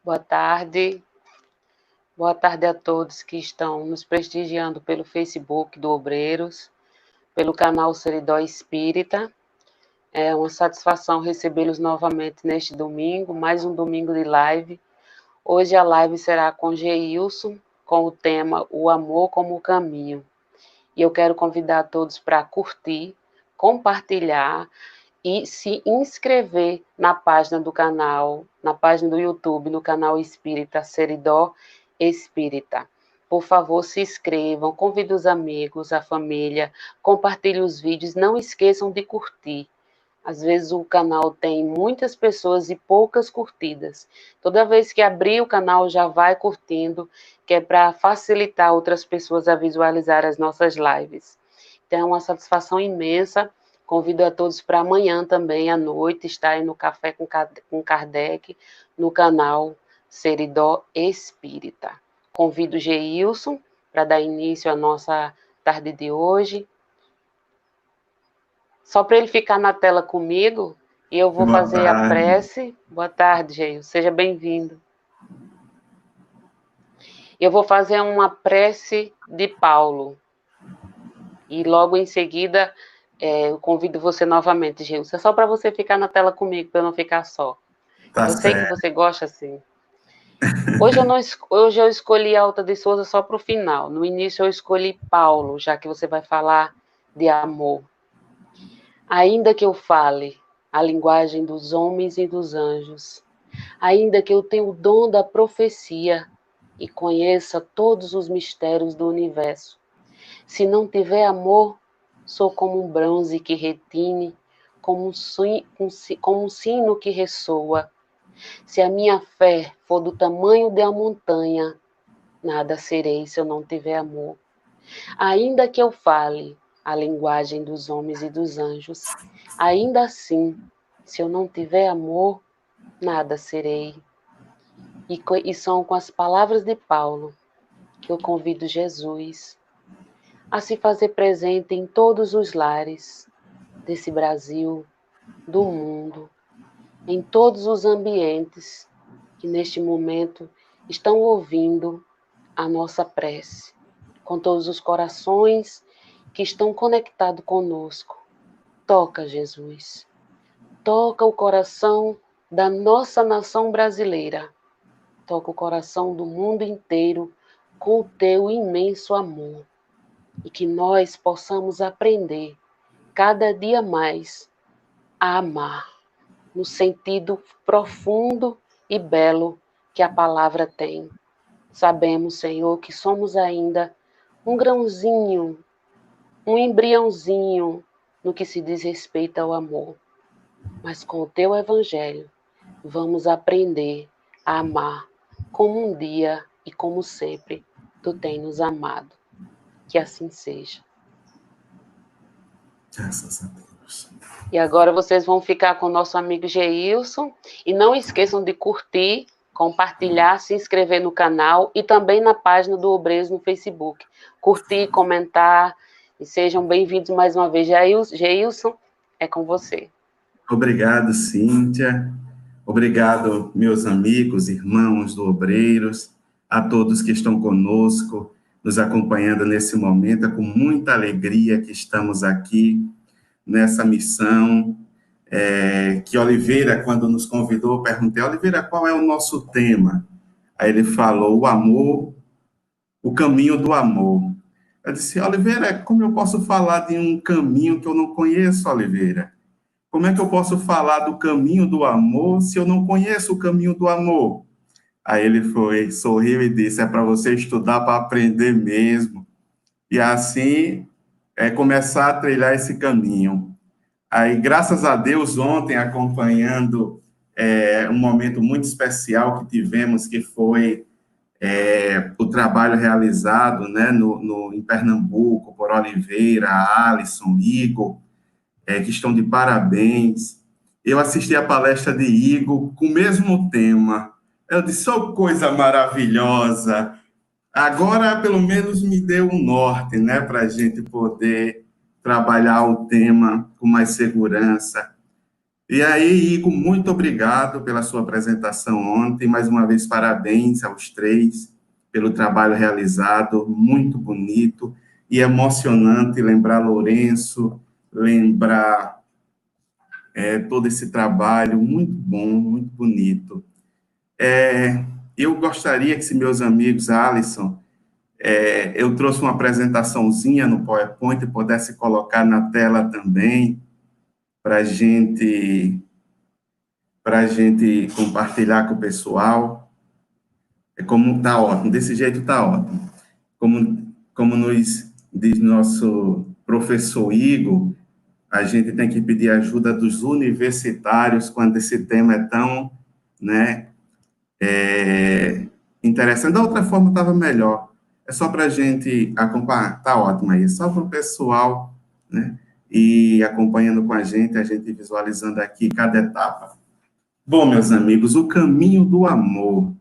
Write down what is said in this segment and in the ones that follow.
Boa tarde. Boa tarde a todos que estão nos prestigiando pelo Facebook do Obreiros, pelo canal Seridó Espírita. É uma satisfação recebê-los novamente neste domingo, mais um domingo de live. Hoje a live será com Geilson, com o tema O Amor como Caminho. E eu quero convidar todos para curtir, compartilhar e se inscrever na página do canal, na página do YouTube, no canal Espírita Seridó Espírita. Por favor, se inscrevam, convide os amigos, a família, compartilhe os vídeos, não esqueçam de curtir. Às vezes o canal tem muitas pessoas e poucas curtidas. Toda vez que abrir o canal, já vai curtindo, que é para facilitar outras pessoas a visualizar as nossas lives. Então, é uma satisfação imensa. Convido a todos para amanhã também, à noite, estarem no Café com Kardec, no canal Seridó Espírita. Convido o Geilson para dar início à nossa tarde de hoje. Só para ele ficar na tela comigo, e eu vou fazer a prece. Boa tarde, Geilson. Seja bem-vindo. Eu vou fazer uma prece de Paulo. E logo em seguida... eu convido você novamente, Gilson. É só para você ficar na tela comigo, para eu não ficar só. Tá eu certo. sei que você gosta assim. Hoje eu escolhi Alta de Souza só para o final. No início eu escolhi Paulo, já que você vai falar de amor. Ainda que eu fale a linguagem dos homens e dos anjos, ainda que eu tenha o dom da profecia e conheça todos os mistérios do universo, se não tiver amor, sou como um bronze que retine, como um sino que ressoa. Se a minha fé for do tamanho de uma montanha, nada serei se eu não tiver amor. Ainda que eu fale a linguagem dos homens e dos anjos, ainda assim, se eu não tiver amor, nada serei. E são com as palavras de Paulo que eu convido Jesus a se fazer presente em todos os lares desse Brasil, do mundo, em todos os ambientes que neste momento estão ouvindo a nossa prece, com todos os corações que estão conectados conosco. Toca, Jesus. Toca o coração da nossa nação brasileira. Toca o coração do mundo inteiro com o teu imenso amor. E que nós possamos aprender cada dia mais a amar, no sentido profundo e belo que a palavra tem. Sabemos, Senhor, que somos ainda um grãozinho, um embriãozinho no que se diz respeito ao amor. Mas com o teu evangelho, vamos aprender a amar como um dia e como sempre tu tens nos amado. Que assim seja. Graças a Deus. E agora vocês vão ficar com o nosso amigo Geilson. E não esqueçam de curtir, compartilhar, se inscrever no canal e também na página do Obreiros no Facebook. Curtir, comentar e sejam bem-vindos mais uma vez. Geilson, é com você. Obrigado, Cíntia. Obrigado, meus amigos, irmãos do Obreiros, a todos que estão conosco, nos acompanhando nesse momento. É com muita alegria que estamos aqui nessa missão, que Oliveira, quando nos convidou, eu perguntei, Oliveira, qual é o nosso tema? Aí ele falou, o amor, o caminho do amor. Eu disse, Oliveira, como eu posso falar de um caminho que eu não conheço, Oliveira? Como é que eu posso falar do caminho do amor se eu não conheço o caminho do amor? Aí ele sorriu e disse, é para você estudar para aprender mesmo. E assim, começar a trilhar esse caminho. Aí, graças a Deus, ontem, acompanhando um momento muito especial que tivemos, que foi o trabalho realizado, né, em Pernambuco, por Oliveira, Alisson, Igor, que estão de parabéns. eu assisti a palestra de Igor com o mesmo tema. Eu disse, oh, coisa maravilhosa. Agora, pelo menos, me deu um norte, né, para a gente poder trabalhar o tema com mais segurança. E aí, Igor, muito obrigado pela sua apresentação ontem. Mais uma vez, parabéns aos três pelo trabalho realizado, muito bonito e emocionante lembrar Lourenço, lembrar todo esse trabalho, muito bom, muito bonito. Eu gostaria que, se meus amigos, Alisson, eu trouxe uma apresentaçãozinha no PowerPoint e pudesse colocar na tela também, para a gente compartilhar com o pessoal. Como está ótimo, desse jeito está ótimo. Como nos diz nosso professor Igor, a gente tem que pedir ajuda dos universitários quando esse tema é tão, né, interessante. Da outra forma estava melhor. É só para a gente acompanhar, está ótimo aí, é só para o pessoal, né, e acompanhando com a gente visualizando aqui cada etapa. Bom, meus amigos, o caminho do amor.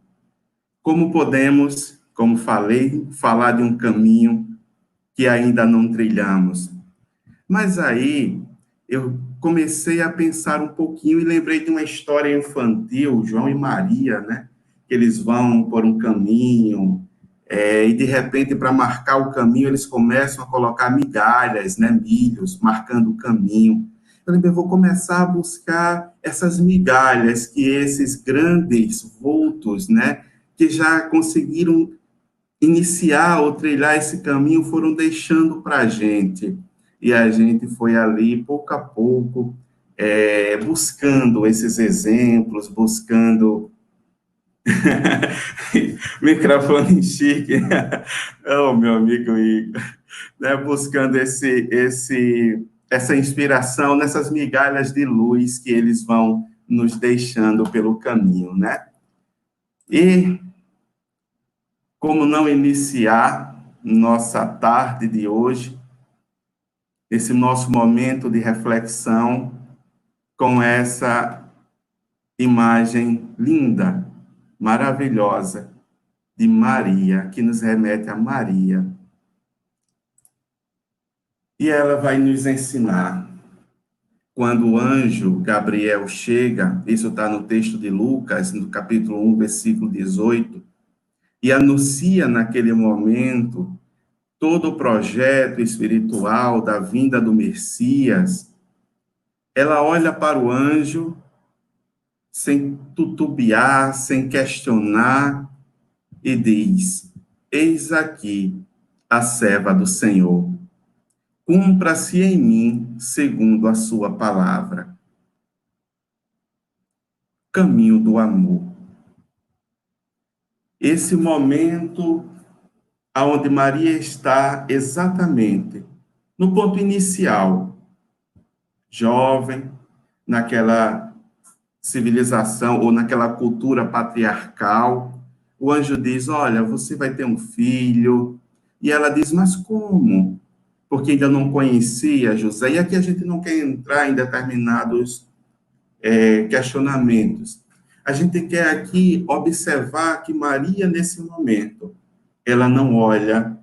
Como podemos, como falei, falar de um caminho que ainda não trilhamos? Mas aí eu comecei a pensar um pouquinho e lembrei de uma história infantil, João e Maria, né? Que eles vão por um caminho e de repente, para marcar o caminho, eles começam a colocar migalhas, né? Milhos, marcando o caminho. Eu lembrei, eu vou começar a buscar essas migalhas que esses grandes vultos, né? Que já conseguiram iniciar ou trilhar esse caminho foram deixando para a gente. E a gente foi ali, pouco a pouco, buscando esses exemplos, buscando... Microfone chique. Oh, meu amigo Igor. Né? Buscando essa inspiração nessas migalhas de luz que eles vão nos deixando pelo caminho, né? E como não iniciar nossa tarde de hoje, esse nosso momento de reflexão, com essa imagem linda, maravilhosa, de Maria, que nos remete a Maria. E ela vai nos ensinar. Quando o anjo Gabriel chega, isso está no texto de Lucas, no capítulo 1, versículo 18, e anuncia naquele momento todo o projeto espiritual da vinda do Messias, ela olha para o anjo sem titubear, sem questionar, e diz: eis aqui a serva do Senhor, cumpra-se em mim segundo a sua palavra. Caminho do amor. Esse momento onde Maria está exatamente no ponto inicial, jovem, naquela civilização ou naquela cultura patriarcal, o anjo diz, olha, você vai ter um filho, e ela diz, mas como? Porque ainda não conhecia José, e aqui a gente não quer entrar em determinados questionamentos. A gente quer aqui observar que Maria, nesse momento, ela não olha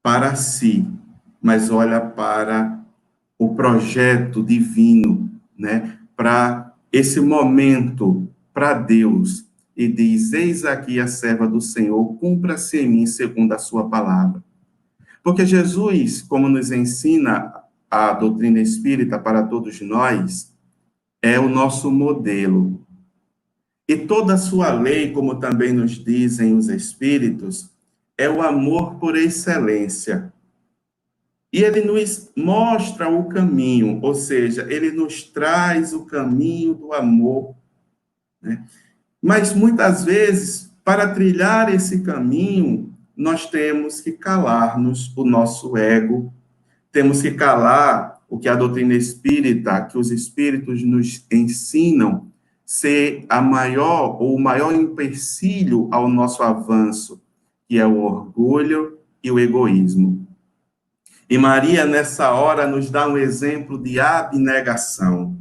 para si, mas olha para o projeto divino, né? Para esse momento, para Deus, e diz, eis aqui a serva do Senhor, cumpra-se em mim segundo a sua palavra. Porque Jesus, como nos ensina a doutrina espírita para todos nós, é o nosso modelo. E toda a sua lei, como também nos dizem os espíritos, é o amor por excelência. E ele nos mostra o caminho, ou seja, ele nos traz o caminho do amor, né? Mas muitas vezes, para trilhar esse caminho, nós temos que calar-nos o nosso ego, temos que calar o que a doutrina espírita, que os espíritos nos ensinam, ser a maior ou o maior empecilho ao nosso avanço, que é o orgulho e o egoísmo. E Maria, nessa hora, nos dá um exemplo de abnegação.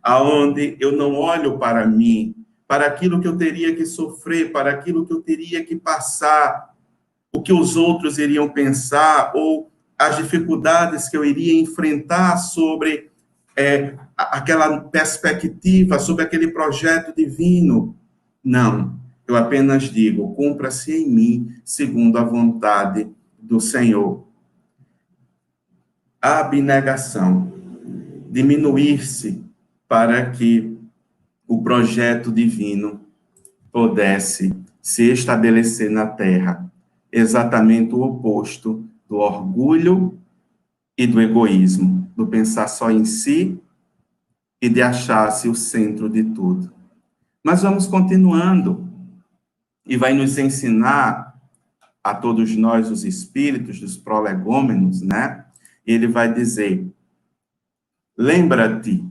aonde eu não olho para mim, para aquilo que eu teria que sofrer, para aquilo que eu teria que passar, o que os outros iriam pensar, ou as dificuldades que eu iria enfrentar sobre aquela perspectiva, sobre aquele projeto divino. Não, eu apenas digo, cumpra-se em mim segundo a vontade do Senhor. A abnegação, diminuir-se para que o projeto divino pudesse se estabelecer na terra, exatamente o oposto do orgulho e do egoísmo, do pensar só em si e de achar-se o centro de tudo. Mas vamos continuando, e vai nos ensinar a todos nós, os espíritos dos prolegômenos, né? Ele vai dizer: lembra-te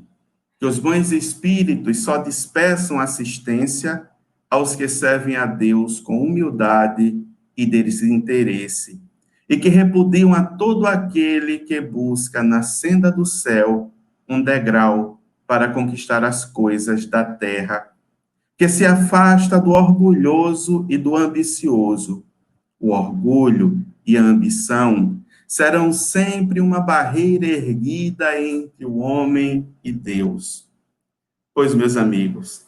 que os bons espíritos só dispensam assistência aos que servem a Deus com humildade e desinteresse, e que repudiam a todo aquele que busca na senda do céu um degrau para conquistar as coisas da terra, que se afasta do orgulhoso e do ambicioso. O orgulho e a ambição serão sempre uma barreira erguida entre o homem e Deus. Pois, meus amigos,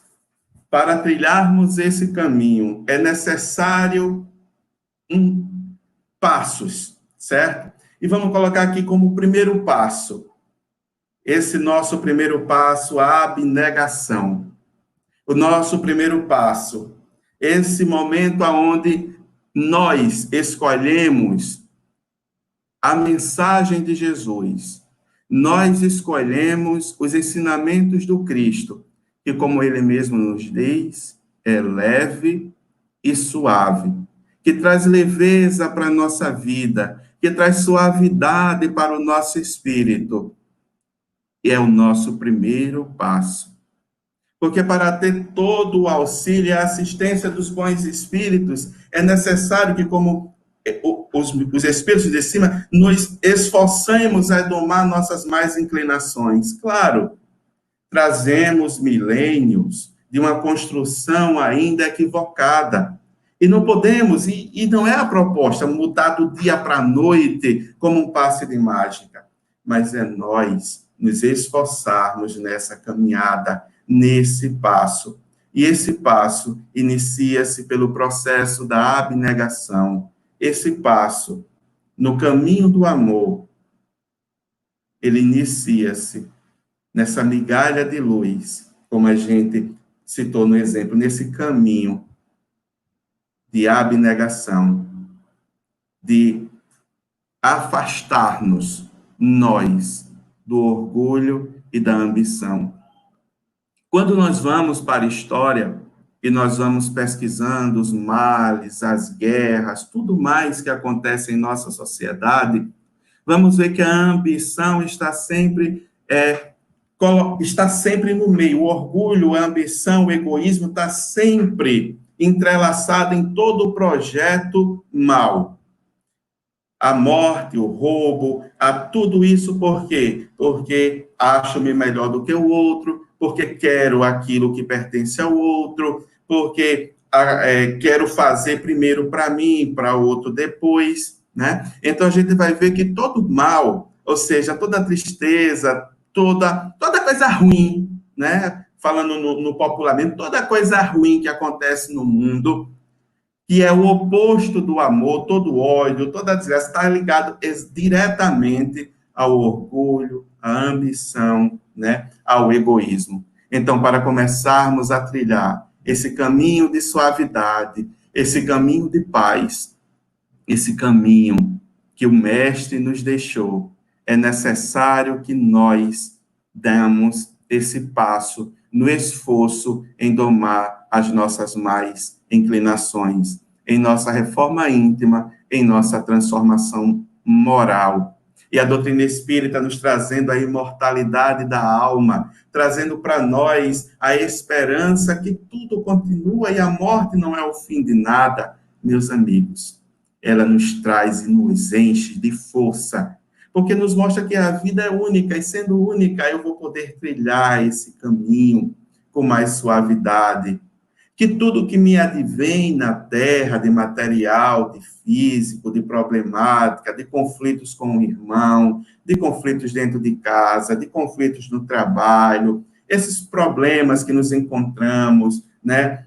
para trilharmos esse caminho, é necessário passos, certo? E vamos colocar aqui como primeiro passo, esse nosso primeiro passo, a abnegação. O nosso primeiro passo, esse momento onde nós escolhemos a mensagem de Jesus, nós escolhemos os ensinamentos do Cristo, que, como ele mesmo nos diz, é leve e suave, que traz leveza para a nossa vida, que traz suavidade para o nosso espírito. E é o nosso primeiro passo. Porque para ter todo o auxílio e a assistência dos bons espíritos, é necessário que, como os espíritos de cima, nos esforcemos a domar nossas más inclinações. Claro, trazemos milênios de uma construção ainda equivocada. E não podemos, e não é a proposta, mudar do dia para a noite como um passe de mágica, mas é nós nos esforçarmos nessa caminhada, nesse passo. E esse passo inicia-se pelo processo da abnegação. Esse passo, no caminho do amor, ele inicia-se nessa migalha de luz, como a gente citou no exemplo, nesse caminho de abnegação, de afastar-nos, nós, do orgulho e da ambição. Quando nós vamos para a história e nós vamos pesquisando os males, as guerras, tudo mais que acontece em nossa sociedade, vamos ver que a ambição está sempre no meio. O orgulho, a ambição, o egoísmo está sempre entrelaçado em todo o projeto mal. A morte, o roubo, tudo isso por quê? Porque acho-me melhor do que o outro, porque quero aquilo que pertence ao outro, porque quero fazer primeiro para mim, para o outro depois, né? Então, a gente vai ver que todo mal, ou seja, toda tristeza, toda coisa ruim, né? Falando no popularmente, toda coisa ruim que acontece no mundo, que é o oposto do amor, todo ódio, toda desgraça, está ligado diretamente ao orgulho, à ambição, né, ao egoísmo. Então, para começarmos a trilhar esse caminho de suavidade, esse caminho de paz, esse caminho que o Mestre nos deixou, é necessário que nós damos esse passo no esforço em domar as nossas más inclinações, em nossa reforma íntima, em nossa transformação moral. E a doutrina espírita nos trazendo a imortalidade da alma, trazendo para nós a esperança que tudo continua e a morte não é o fim de nada. Meus amigos, ela nos traz e nos enche de força porque nos mostra que a vida é única, e sendo única, eu vou poder trilhar esse caminho com mais suavidade. Que tudo que me advém na terra, de material, de físico, de problemática, de conflitos com o irmão, de conflitos dentro de casa, de conflitos no trabalho, esses problemas que nos encontramos, né?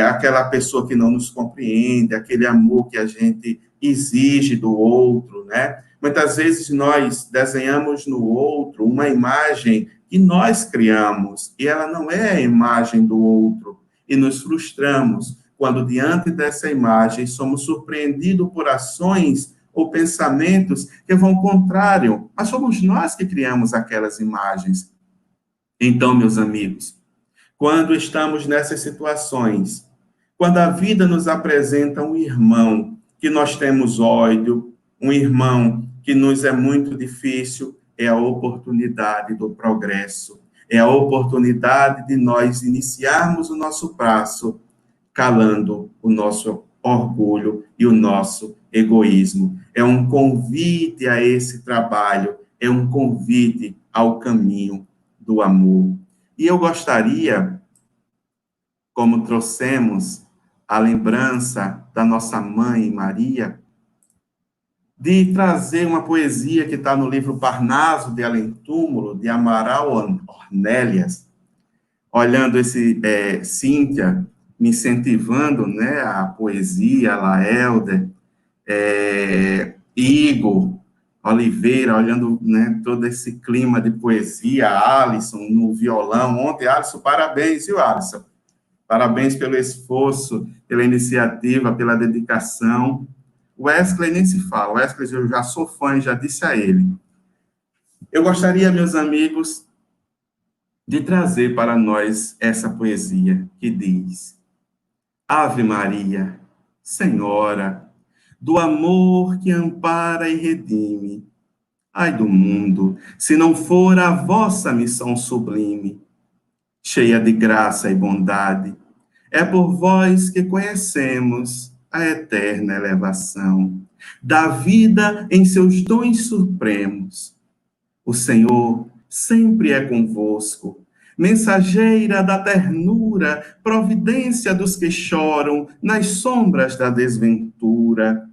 Aquela pessoa que não nos compreende, aquele amor que a gente exige do outro, né? Muitas vezes nós desenhamos no outro uma imagem que nós criamos, e ela não é a imagem do outro, e nos frustramos quando, diante dessa imagem, somos surpreendidos por ações ou pensamentos que vão contrário, mas somos nós que criamos aquelas imagens. Então, meus amigos, quando estamos nessas situações, quando a vida nos apresenta um irmão que nós temos ódio, um irmão que nos é muito difícil, é a oportunidade do progresso, é a oportunidade de nós iniciarmos o nosso passo, calando o nosso orgulho e o nosso egoísmo. É um convite a esse trabalho, é um convite ao caminho do amor. E eu gostaria, como trouxemos a lembrança da nossa mãe Maria, de trazer uma poesia que está no livro Parnaso de Além Túmulo, de Amaral Ornélias, olhando esse Cíntia, me incentivando, né, a poesia, a Laelder, Igor Oliveira, olhando, né, todo esse clima de poesia, Alisson no violão. Ontem, Alisson, parabéns, viu, Alisson? Parabéns pelo esforço, pela iniciativa, pela dedicação. Wesley nem se fala, Wesley eu já sou fã, já disse a ele. Eu gostaria, meus amigos, de trazer para nós essa poesia que diz: Ave Maria, Senhora, do amor que ampara e redime, ai do mundo, se não for a vossa missão sublime, cheia de graça e bondade, é por vós que conhecemos a eterna elevação da vida em seus dons supremos. O Senhor sempre é convosco, mensageira da ternura, providência dos que choram nas sombras da desventura.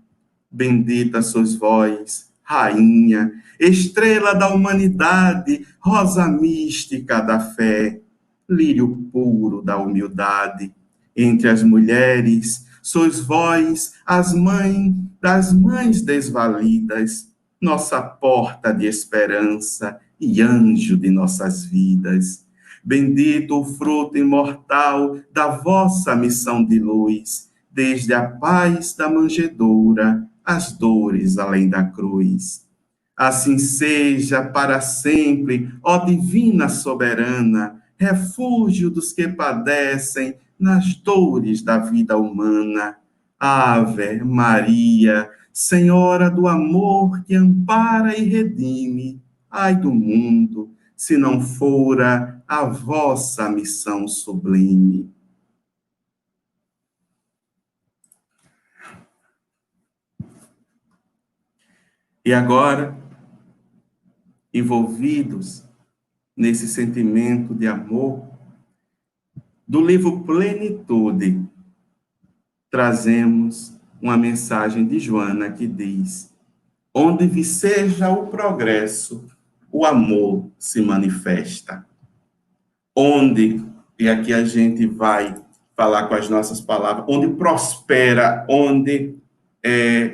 Bendita sois vós, rainha, estrela da humanidade, rosa mística da fé, lírio puro da humildade. Entre as mulheres, sois vós as mães das mães desvalidas, nossa porta de esperança e anjo de nossas vidas. Bendito o fruto imortal da vossa missão de luz, desde a paz da manjedoura, as dores além da cruz. Assim seja para sempre, ó divina soberana, refúgio dos que padecem nas dores da vida humana. Ave Maria, Senhora do amor que ampara e redime, ai do mundo, se não fora a vossa missão sublime. E agora, envolvidos nesse sentimento de amor, do livro Plenitude, trazemos uma mensagem de Joana que diz: onde viceja o progresso, o amor se manifesta. Onde, e aqui a gente vai falar com as nossas palavras, onde prospera, onde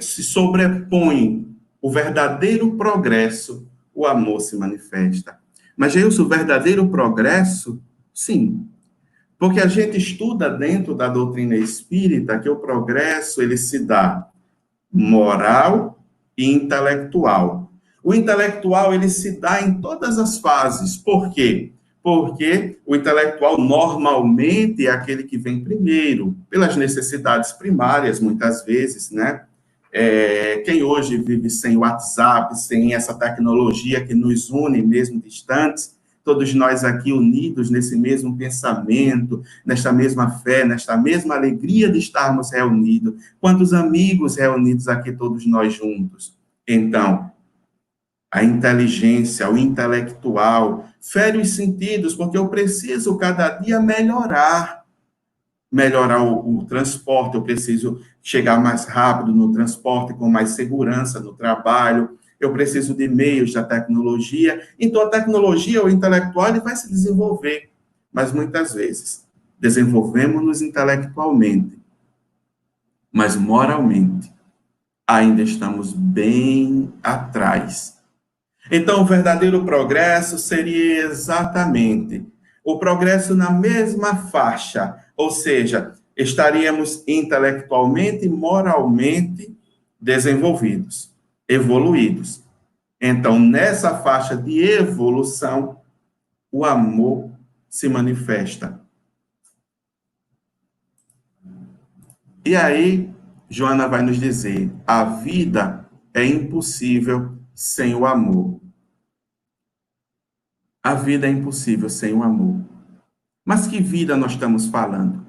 se sobrepõe o verdadeiro progresso, o amor se manifesta. Mas, Gilson, o verdadeiro progresso, sim. Porque a gente estuda dentro da doutrina espírita que o progresso, ele se dá moral e intelectual. O intelectual, ele se dá em todas as fases. Por quê? Porque o intelectual, normalmente, é aquele que vem primeiro, pelas necessidades primárias, muitas vezes, né? Quem hoje vive sem WhatsApp, sem essa tecnologia que nos une, mesmo distantes, todos nós aqui unidos nesse mesmo pensamento, nesta mesma fé, nesta mesma alegria de estarmos reunidos. Quantos amigos reunidos aqui, todos nós juntos? Então, a inteligência, o intelectual, fere os sentidos, porque eu preciso cada dia melhorar o transporte, eu preciso chegar mais rápido no transporte, com mais segurança no trabalho, eu preciso de meios da tecnologia. Então, a tecnologia, o intelectual, ele vai se desenvolver, mas muitas vezes desenvolvemos-nos intelectualmente, mas moralmente ainda estamos bem atrás. Então, o verdadeiro progresso seria exatamente o progresso na mesma faixa, ou seja, estaríamos intelectualmente e moralmente desenvolvidos, evoluídos. Então, nessa faixa de evolução, o amor se manifesta. E aí, Joana vai nos dizer: a vida é impossível sem o amor. A vida é impossível sem o amor. Mas que vida nós estamos falando?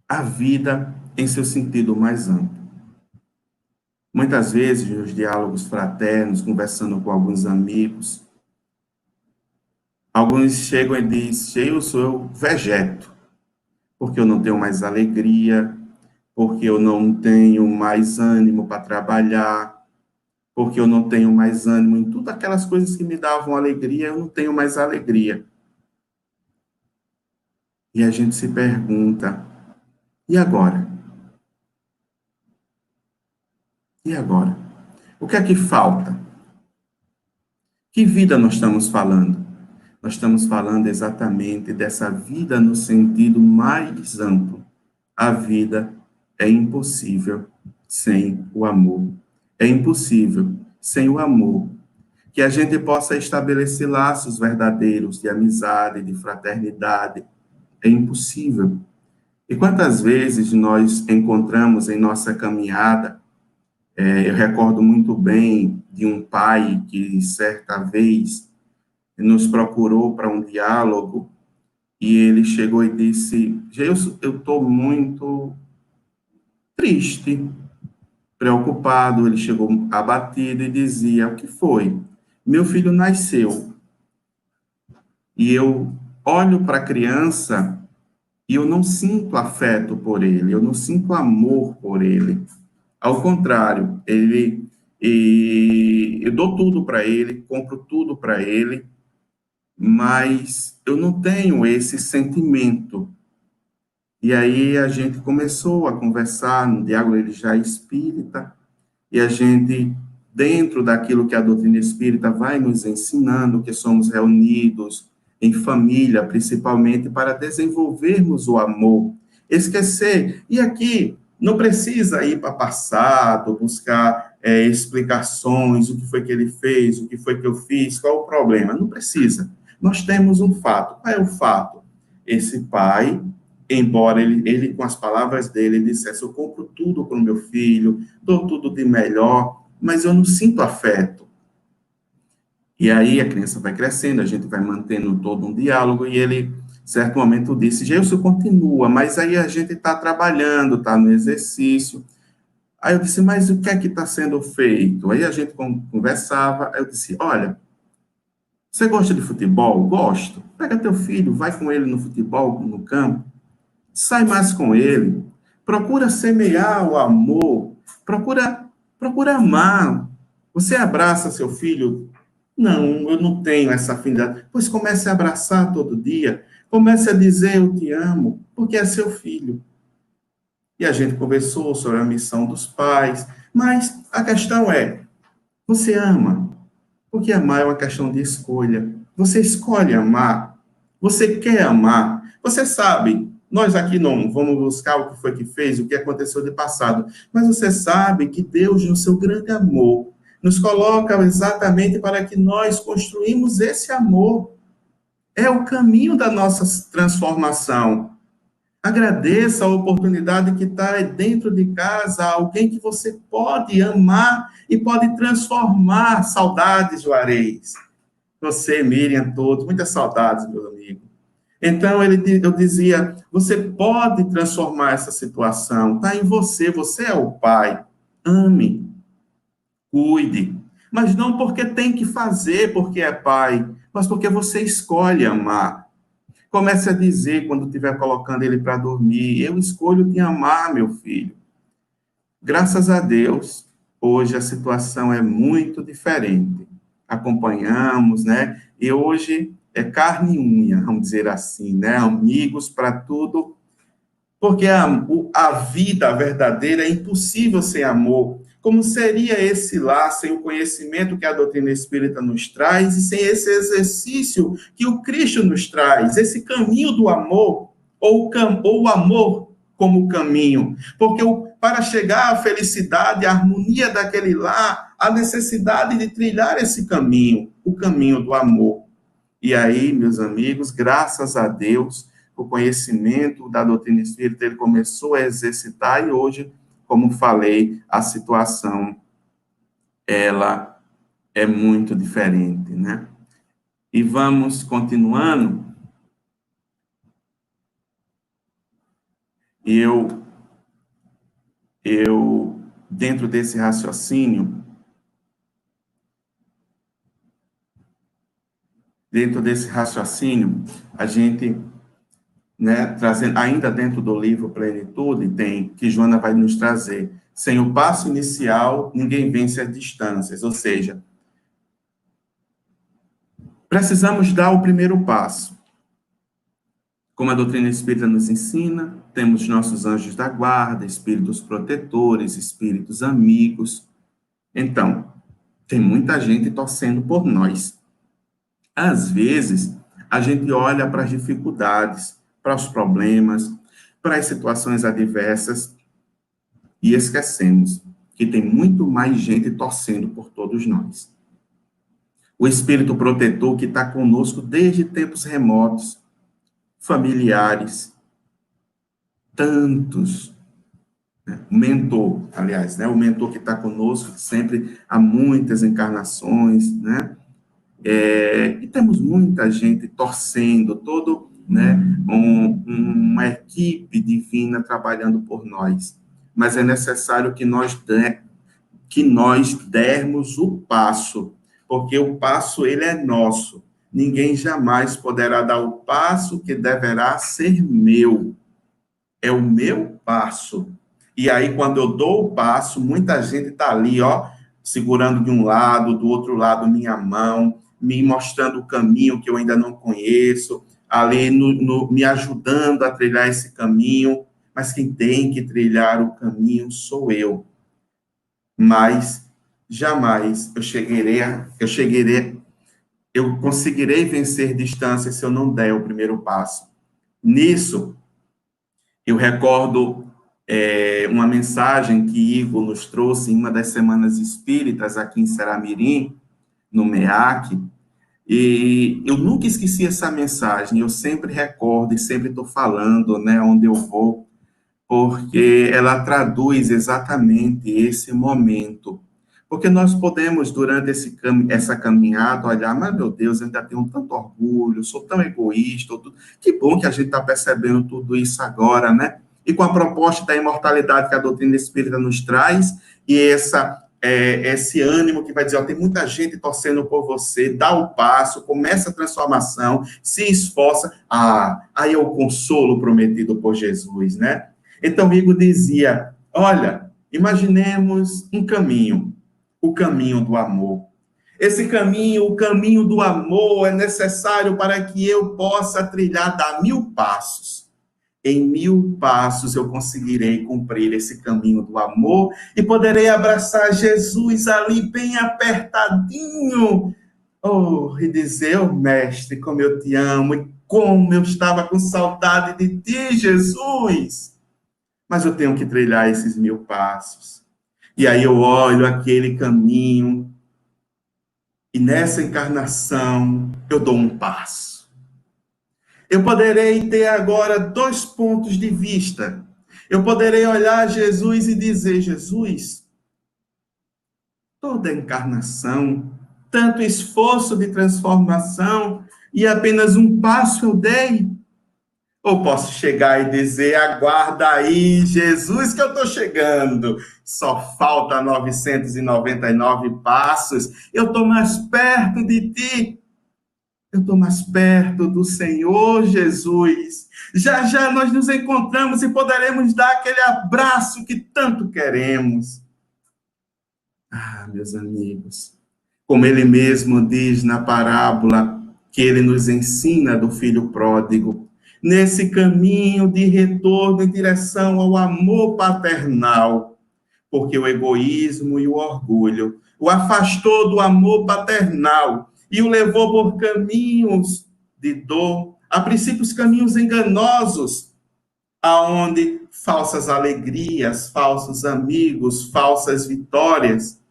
A vida em seu sentido mais amplo. Muitas vezes, nos diálogos fraternos, conversando com alguns amigos, alguns chegam e dizem: eu vegeto, porque eu não tenho mais alegria, porque eu não tenho mais ânimo para trabalhar, porque eu não tenho mais ânimo em tudo aquelas coisas que me davam alegria, eu não tenho mais alegria. E a gente se pergunta: e agora? E agora? O que é que falta? Que vida nós estamos falando? Nós estamos falando exatamente dessa vida no sentido mais amplo. A vida é impossível sem o amor. É impossível sem o amor que a gente possa estabelecer laços verdadeiros de amizade, de fraternidade. É impossível. E quantas vezes nós encontramos em nossa caminhada, eu recordo muito bem de um pai que certa vez nos procurou para um diálogo e ele chegou e disse: Geilson, eu estou muito triste, preocupado. Ele chegou abatido e dizia: o que foi? Meu filho nasceu e eu olho para a criança e eu não sinto afeto por ele, eu não sinto amor por ele. Ao contrário, eu dou tudo para ele, compro tudo para ele, mas eu não tenho esse sentimento. E aí a gente começou a conversar, no diálogo ele já é espírita, e a gente, dentro daquilo que a doutrina espírita vai nos ensinando, que somos reunidos em família, principalmente para desenvolvermos o amor, esquecer. E aqui não precisa ir para passado, buscar explicações, o que foi que ele fez, o que foi que eu fiz, qual o problema. Não precisa. Nós temos um fato. Qual é o fato? Esse pai, embora ele com as palavras dele, dissesse: eu compro tudo para o meu filho, dou tudo de melhor, mas eu não sinto afeto. E aí a criança vai crescendo, a gente vai mantendo todo um diálogo, e ele, certo momento, disse: Geilson, continua, mas aí a gente está trabalhando, está no exercício. Aí eu disse: mas o que é que está sendo feito? Aí a gente conversava, aí eu disse: olha, você gosta de futebol? Gosto. Pega teu filho, vai com ele no futebol, no campo, sai mais com ele, procura semear o amor, procura amar. Você abraça seu filho? Não, eu não tenho essa afinidade. Pois comece a abraçar todo dia, comece a dizer: eu te amo, porque é seu filho. E a gente conversou sobre a missão dos pais, mas a questão é: você ama? Porque amar é uma questão de escolha. Você escolhe amar, você quer amar. Você sabe, nós aqui não vamos buscar o que foi que fez, o que aconteceu de passado, mas você sabe que Deus, no seu grande amor, nos coloca exatamente para que nós construímos esse amor. É o caminho da nossa transformação. Agradeça a oportunidade que está dentro de casa, alguém que você pode amar e pode transformar. Saudades, Juarez. Você, Miriam, todos, muitas saudades, meu amigo. Então, eu dizia: você pode transformar essa situação, está em você, você é o pai. Ame, cuide, Mas não porque tem que fazer, porque é pai, mas porque você escolhe amar. Comece a dizer, quando estiver colocando ele para dormir, eu escolho te amar, meu filho. Graças a Deus, hoje a situação é muito diferente. Acompanhamos, né? E hoje é carne e unha, vamos dizer assim, né? Amigos para tudo, porque a vida verdadeira é impossível sem amor. Como seria esse lar sem o conhecimento que a doutrina espírita nos traz e sem esse exercício que o Cristo nos traz, esse caminho do amor, ou o amor como caminho? Porque para chegar à felicidade, à harmonia daquele lar, há necessidade de trilhar esse caminho, o caminho do amor. E aí, meus amigos, graças a Deus, o conhecimento da doutrina espírita ele começou a exercitar e hoje, como falei, a situação ela é muito diferente, né? E vamos continuando. Eu dentro desse raciocínio, a gente, né, trazendo, ainda dentro do livro Plenitude, tem que Joana vai nos trazer. Sem o passo inicial, ninguém vence as distâncias, ou seja, precisamos dar o primeiro passo. Como a doutrina espírita nos ensina, temos nossos anjos da guarda, espíritos protetores, espíritos amigos. Então, tem muita gente torcendo por nós. Às vezes, a gente olha para as dificuldades, para os problemas, para as situações adversas e esquecemos que tem muito mais gente torcendo por todos nós. O espírito protetor que está conosco desde tempos remotos, familiares, tantos, né? O mentor, aliás, né? O mentor que está conosco sempre há muitas encarnações, né? E temos muita gente torcendo, né, uma equipe divina trabalhando por nós. Mas é necessário que nós dermos o passo, porque o passo ele é nosso. Ninguém jamais poderá dar o passo que deverá ser meu. É o meu passo. E aí, quando eu dou o passo, muita gente está ali, ó, segurando de um lado, do outro lado, minha mão, me mostrando o caminho que eu ainda não conheço, ali me ajudando a trilhar esse caminho, mas quem tem que trilhar o caminho sou eu. Mas jamais eu conseguirei vencer distâncias se eu não der o primeiro passo. Nisso, eu recordo uma mensagem que Igor nos trouxe em uma das semanas espíritas aqui em Seramirim, no MEAC, e eu nunca esqueci essa mensagem, eu sempre recordo e sempre estou falando, né, onde eu vou, porque ela traduz exatamente esse momento. Porque nós podemos, durante essa caminhada, olhar, mas, meu Deus, eu ainda tenho tanto orgulho, sou tão egoísta, que bom que a gente está percebendo tudo isso agora, né? E com a proposta da imortalidade que a doutrina espírita nos traz, e esse ânimo que vai dizer, ó, tem muita gente torcendo por você, dá o passo, começa a transformação, se esforça, aí é o consolo prometido por Jesus, né? Então, Igor dizia, olha, imaginemos um caminho, o caminho do amor. Esse caminho, o caminho do amor, é necessário para que eu possa trilhar, dar 1000 passos. Em 1000 passos eu conseguirei cumprir esse caminho do amor e poderei abraçar Jesus ali bem apertadinho. Oh, e dizer, oh, mestre, como eu te amo e como eu estava com saudade de ti, Jesus. Mas eu tenho que trilhar esses 1000 passos. E aí eu olho aquele caminho e nessa encarnação eu dou um passo. Eu poderei ter agora 2 pontos de vista. Eu poderei olhar Jesus e dizer, Jesus, toda encarnação, tanto esforço de transformação e apenas um passo eu dei. Ou posso chegar e dizer, aguarda aí, Jesus, que eu estou chegando. Só falta 999 passos. Eu estou mais perto de ti. Eu estou mais perto do Senhor Jesus. Já já nós nos encontramos e poderemos dar aquele abraço que tanto queremos. Ah, meus amigos, como ele mesmo diz na parábola que ele nos ensina do filho pródigo, nesse caminho de retorno em direção ao amor paternal, porque o egoísmo e o orgulho o afastou do amor paternal e o levou por caminhos de dor, a princípios caminhos enganosos, aonde falsas alegrias, falsos amigos, falsas vitórias,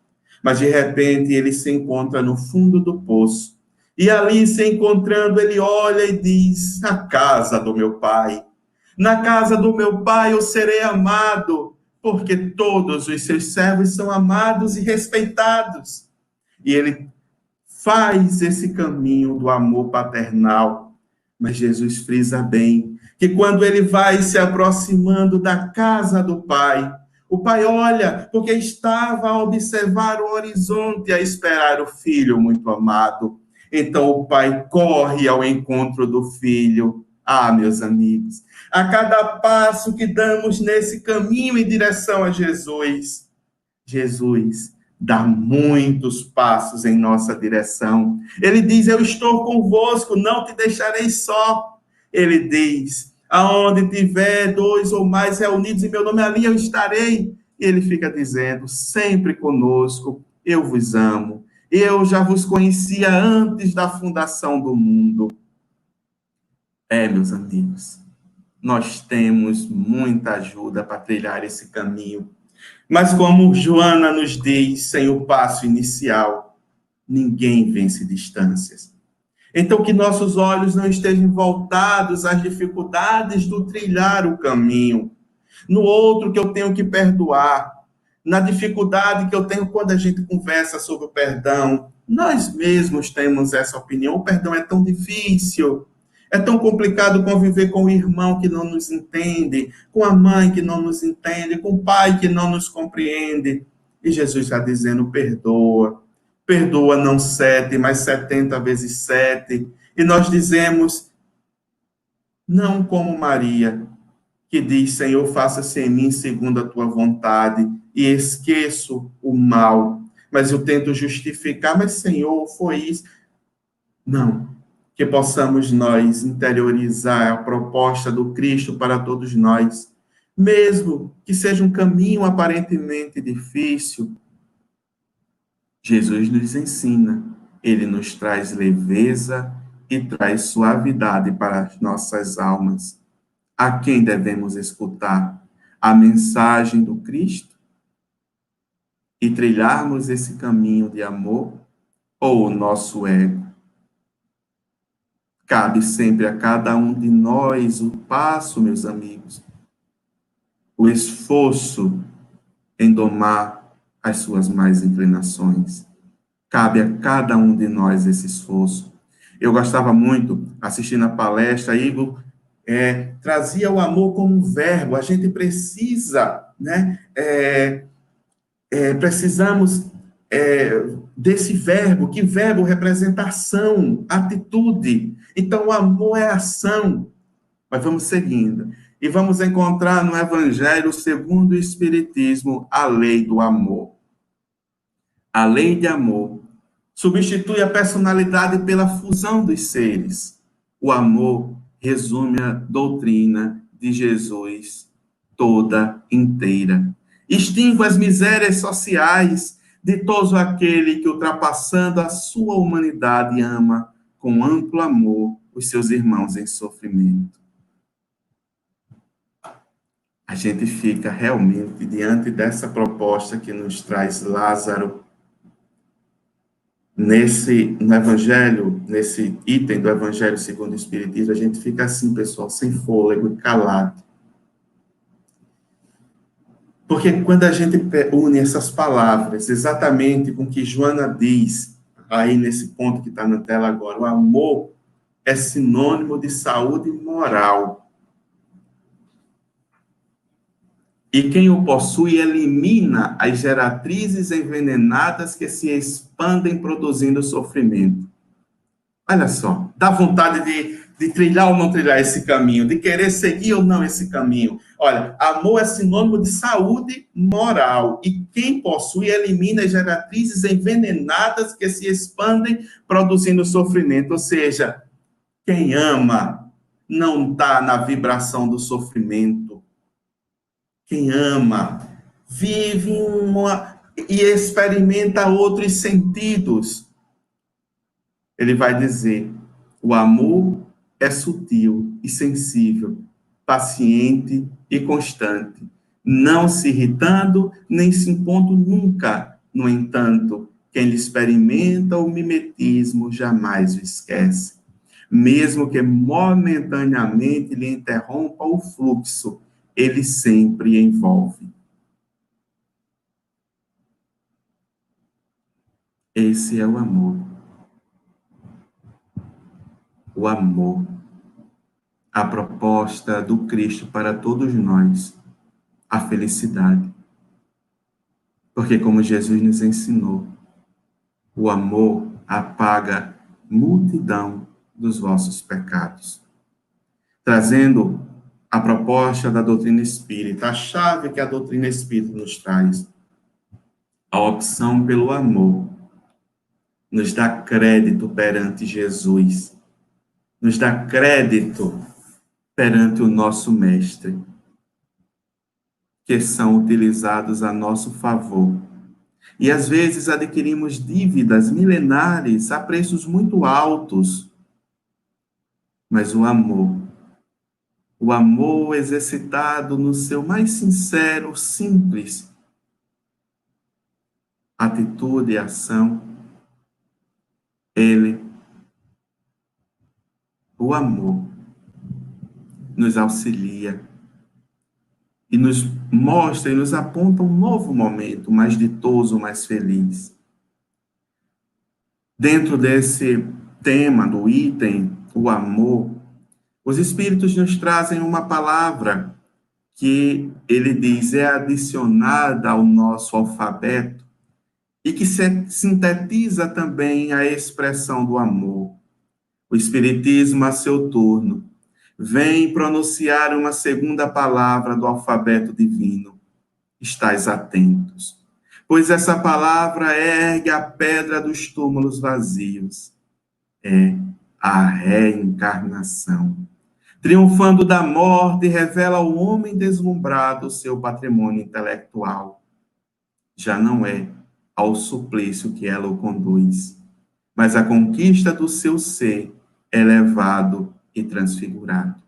mas de repente ele se encontra no fundo do poço. E ali se encontrando, ele olha e diz: a casa do meu pai. Na casa do meu pai eu serei amado, porque todos os seus servos são amados e respeitados. E ele faz esse caminho do amor paternal. Mas Jesus frisa bem que quando ele vai se aproximando da casa do pai, o pai olha, porque estava a observar o horizonte, a esperar o filho muito amado. Então o pai corre ao encontro do filho. Ah, meus amigos, a cada passo que damos nesse caminho em direção a Jesus, Jesus dá muitos passos em nossa direção. Ele diz: eu estou convosco, não te deixarei só. Ele diz: aonde tiver dois ou mais reunidos em meu nome, ali eu estarei. E ele fica dizendo: sempre conosco, eu vos amo. Eu já vos conhecia antes da fundação do mundo. Meus amigos, nós temos muita ajuda para trilhar esse caminho. Mas como Joana nos diz, sem o passo inicial, ninguém vence distâncias. Então, que nossos olhos não estejam voltados às dificuldades do trilhar o caminho, no outro que eu tenho que perdoar, na dificuldade que eu tenho quando a gente conversa sobre o perdão. Nós mesmos temos essa opinião: o perdão é tão difícil, é tão complicado conviver com o irmão que não nos entende, com a mãe que não nos entende, com o pai que não nos compreende. E Jesus está dizendo: perdoa. Perdoa não 7, mas 70 vezes 7. E nós dizemos, não como Maria, que diz: Senhor, faça-se em mim segundo a tua vontade, e esqueço o mal. Mas eu tento justificar: mas Senhor, foi isso. Não. Que possamos nós interiorizar a proposta do Cristo para todos nós, mesmo que seja um caminho aparentemente difícil. Jesus nos ensina, ele nos traz leveza e traz suavidade para as nossas almas. A quem devemos escutar? A mensagem do Cristo? E trilharmos esse caminho de amor, ou o nosso ego? Cabe sempre a cada um de nós o passo, meus amigos, o esforço em domar as suas más inclinações. Cabe a cada um de nós esse esforço. Eu gostava muito, assistindo a palestra, Igor trazia o amor como um verbo. A gente precisa, né? Precisamos desse verbo. Que verbo representa ação, atitude. Então, o amor é ação. Mas vamos seguindo. E vamos encontrar no Evangelho segundo o Espiritismo a lei do amor. A lei de amor substitui a personalidade pela fusão dos seres. O amor resume a doutrina de Jesus toda inteira. Extingue as misérias sociais de todo aquele que, ultrapassando a sua humanidade, ama com amplo amor os seus irmãos em sofrimento. A gente fica realmente diante dessa proposta que nos traz Lázaro no Evangelho, nesse item do Evangelho segundo o Espiritismo. A gente fica assim, pessoal, sem fôlego e calado. Porque quando a gente une essas palavras exatamente com o que Joana diz, aí nesse ponto que está na tela agora, o amor é sinônimo de saúde moral. E quem o possui elimina as geratrizes envenenadas que se expandem produzindo sofrimento. Olha só, dá vontade de trilhar ou não trilhar esse caminho, de querer seguir ou não esse caminho. Olha, amor é sinônimo de saúde moral. E quem possui elimina as geratrizes envenenadas que se expandem produzindo sofrimento. Ou seja, quem ama não está na vibração do sofrimento. Quem ama vive e experimenta outros sentidos. Ele vai dizer: o amor é sutil e sensível, paciente e constante, não se irritando nem se impondo nunca. No entanto, quem lhe experimenta o mimetismo jamais o esquece. Mesmo que momentaneamente lhe interrompa o fluxo, ele sempre envolve. Esse é o amor. O amor. A proposta do Cristo para todos nós. A felicidade. Porque, como Jesus nos ensinou, o amor apaga multidão dos vossos pecados. Trazendo a proposta da doutrina espírita, a chave que a doutrina espírita nos traz, a opção pelo amor, nos dá crédito perante Jesus, nos dá crédito perante o nosso Mestre, que são utilizados a nosso favor. E às vezes adquirimos dívidas milenares a preços muito altos, mas o amor exercitado no seu mais sincero, simples atitude e ação, o amor, nos auxilia e nos mostra e nos aponta um novo momento, mais ditoso, mais feliz. Dentro desse tema, do item, o amor, os Espíritos nos trazem uma palavra que ele diz é adicionada ao nosso alfabeto e que sintetiza também a expressão do amor. O Espiritismo, a seu turno, vem pronunciar uma segunda palavra do alfabeto divino. Estais atentos, pois essa palavra ergue a pedra dos túmulos vazios. É a reencarnação. Triunfando da morte, revela ao homem deslumbrado o seu patrimônio intelectual. Já não é ao suplício que ela o conduz, mas a conquista do seu ser elevado e transfigurado.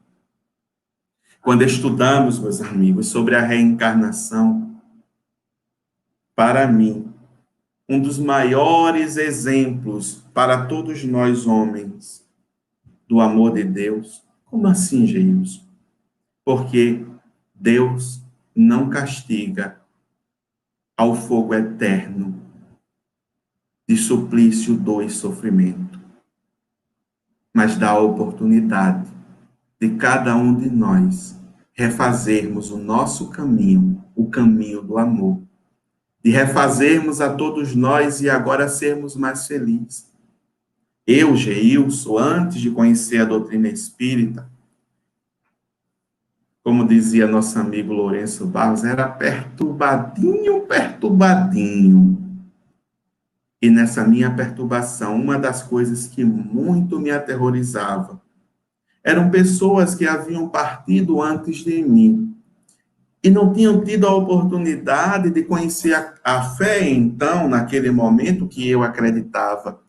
Quando estudamos, meus amigos, sobre a reencarnação, para mim, um dos maiores exemplos para todos nós homens do amor de Deus. Como assim, Geilson? Porque Deus não castiga ao fogo eterno de suplício, dor e sofrimento, mas dá a oportunidade de cada um de nós refazermos o nosso caminho, o caminho do amor, de refazermos a todos nós e agora sermos mais felizes. Eu, Geilson, antes de conhecer a doutrina espírita, como dizia nosso amigo Lourenço Barros, era perturbadinho. E nessa minha perturbação, uma das coisas que muito me aterrorizava eram pessoas que haviam partido antes de mim e não tinham tido a oportunidade de conhecer a fé, então, naquele momento que eu acreditava.